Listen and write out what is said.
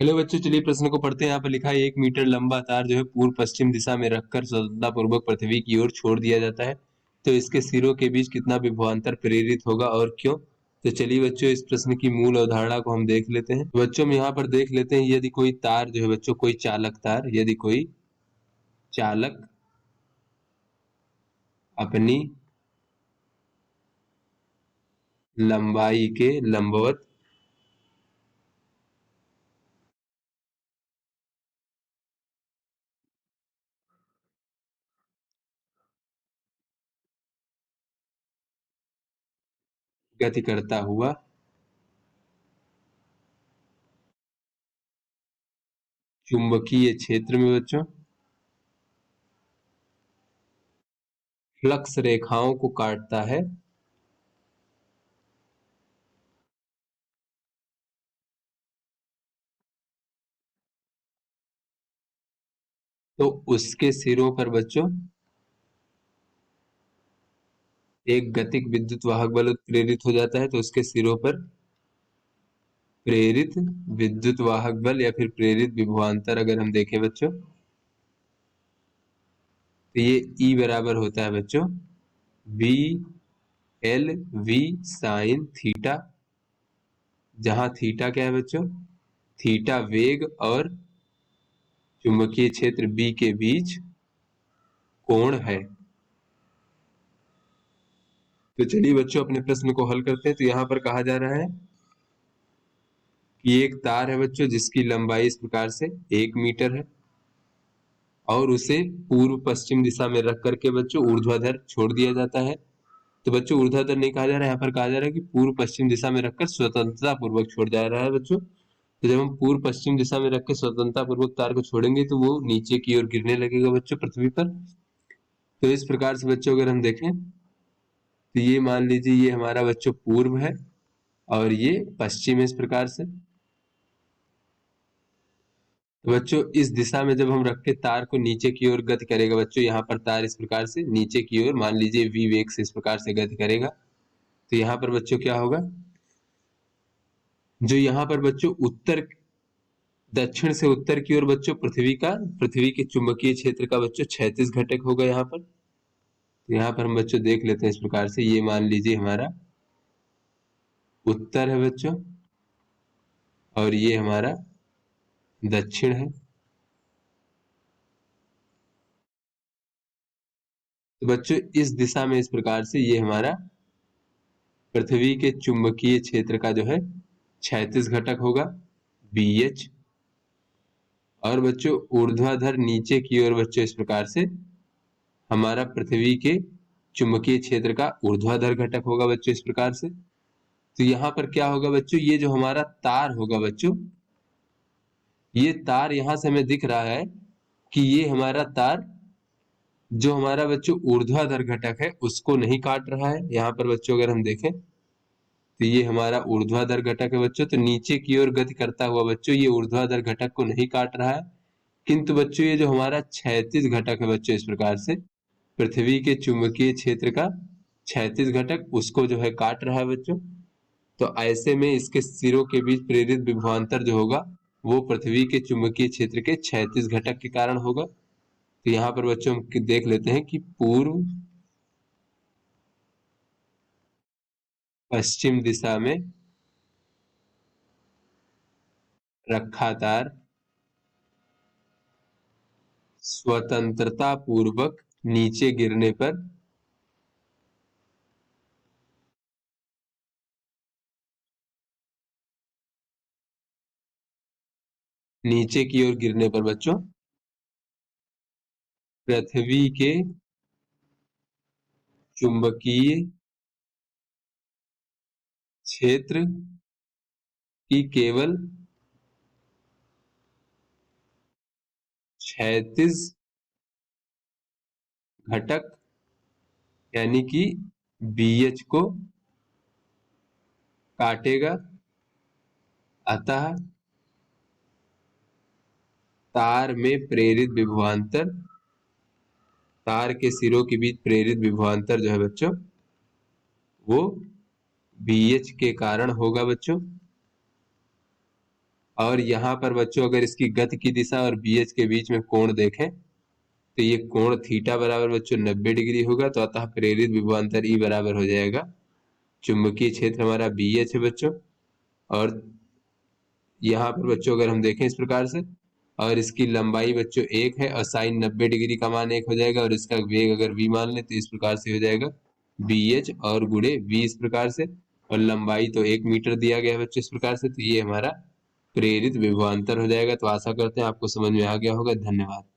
Hello बच्चों, चलिए प्रश्न को पढ़ते हैं। यहाँ पर लिखा है 1 मीटर लंबा तार जो है पूर्व पश्चिम दिशा में रखकर स्वतंत्रता पूर्वक पृथ्वी की ओर छोड़ दिया जाता है, तो इसके सिरों के बीच कितना विभवांतर प्रेरित होगा और क्यों। तो चलिए बच्चों, इस प्रश्न की मूल अवधारणा को हम देख लेते हैं। बच्चों हम यहाँ पर देख लेते हैं, यदि कोई तार जो है बच्चों, कोई चालक तार, यदि कोई चालक अपनी लंबाई के लंबवत गति करता हुआ चुंबकीय क्षेत्र में बच्चों फ्लक्स रेखाओं को काटता है, तो उसके सिरों पर बच्चों एक गतिक विद्युत वाहक बल प्रेरित हो जाता है। तो उसके सिरों पर प्रेरित विद्युत वाहक बल या फिर प्रेरित विभवांतर अगर हम देखें बच्चों, तो ये E बराबर होता है बच्चों B L V sine theta, जहां थीटा क्या है बच्चों, थीटा वेग और चुंबकीय क्षेत्र B के बीच कोण है। तो चलिए बच्चों अपने प्रश्न को हल करते हैं। तो यहाँ पर कहा जा रहा है कि एक तार है बच्चों जिसकी लंबाई इस प्रकार से 1 मीटर है और उसे पूर्व पश्चिम दिशा में रख करके बच्चों ऊर्ध्वाधर छोड़ दिया जाता है। तो बच्चों ऊर्ध्वाधर नहीं कहा जा रहा है, यहाँ पर कहा जा रहा है कि पूर्व पश्चिम दिशा में रखकर स्वतंत्रता पूर्वक छोड़ जा रहा है बच्चों। तो जब हम पूर्व पश्चिम दिशा में रख के स्वतंत्रता पूर्वक तार को छोड़ेंगे तो वो नीचे की ओर गिरने लगेगा बच्चों पृथ्वी पर। तो इस प्रकार से बच्चों अगर हम देखें तो ये मान लीजिए ये हमारा बच्चों पूर्व है और ये पश्चिम है इस प्रकार से। तो बच्चों इस दिशा में जब हम रख के तार को नीचे की ओर गति करेगा बच्चों, यहाँ पर तार इस प्रकार से नीचे की ओर मान लीजिए v वेग से इस प्रकार से गति करेगा, तो यहाँ पर बच्चों क्या होगा, जो यहाँ पर बच्चों उत्तर दक्षिण से उत्तर की ओर बच्चों पृथ्वी के चुंबकीय क्षेत्र का बच्चों क्षैतिज घटक होगा यहाँ पर। तो यहाँ पर हम बच्चों देख लेते हैं इस प्रकार से, ये मान लीजिए हमारा उत्तर है बच्चों और ये हमारा दक्षिण है। तो बच्चों इस दिशा में इस प्रकार से ये हमारा पृथ्वी के चुंबकीय क्षेत्र का जो है क्षैतिज घटक होगा BH, और बच्चों ऊर्ध्वाधर नीचे की ओर बच्चों इस प्रकार से हमारा पृथ्वी के चुंबकीय क्षेत्र का ऊर्ध्वाधर घटक होगा बच्चों इस प्रकार से। तो यहाँ पर क्या होगा बच्चों, ये जो हमारा तार होगा बच्चों, ये तार यहां से हमें दिख रहा है कि ये हमारा तार जो हमारा बच्चों ऊर्ध्वाधर घटक है उसको नहीं काट रहा है। यहाँ पर बच्चों अगर हम देखें तो ये हमारा ऊर्ध्वाधर घटक है बच्चों, तो नीचे की ओर गति करता हुआ बच्चों ये ऊर्ध्वाधर घटक को नहीं काट रहा है, किंतु बच्चों ये जो हमारा क्षैतिज घटक है बच्चों इस प्रकार से पृथ्वी के चुंबकीय क्षेत्र का क्षैतिज घटक उसको जो है काट रहा है बच्चों। तो ऐसे में इसके सिरों के बीच प्रेरित विभवांतर जो होगा वो पृथ्वी के चुंबकीय क्षेत्र के क्षैतिज घटक के कारण होगा। तो यहाँ पर बच्चों हम देख लेते हैं कि पूर्व पश्चिम दिशा में रखा तार स्वतंत्रता पूर्वक नीचे गिरने पर नीचे की ओर गिरने पर बच्चों पृथ्वी के चुंबकीय क्षेत्र की केवल क्षैतिज घटक यानी कि BH को काटेगा, अतः तार में प्रेरित विभवांतर, तार के सिरों के बीच प्रेरित विभवांतर जो है बच्चों वो BH के कारण होगा बच्चों। और यहाँ पर बच्चों अगर इसकी गति की दिशा और BH के बीच में कोण देखें तो ये कोण थीटा बराबर बच्चों 90 डिग्री होगा, तो अतः प्रेरित विभवांतर E बराबर हो जाएगा, चुंबकीय क्षेत्र हमारा BH है बच्चों। और यहाँ पर बच्चों अगर हम देखें इस प्रकार से, और इसकी लंबाई बच्चों 1 है और साइन 90 डिग्री का मान 1 हो जाएगा, और इसका वेग अगर v मान ले तो इस प्रकार से हो जाएगा BH और गुणे v इस प्रकार से, और लंबाई तो 1 मीटर दिया गया है बच्चों इस प्रकार से, तो ये हमारा प्रेरित विभवांतर हो जाएगा। तो आशा करते हैं आपको समझ में आ गया होगा। धन्यवाद।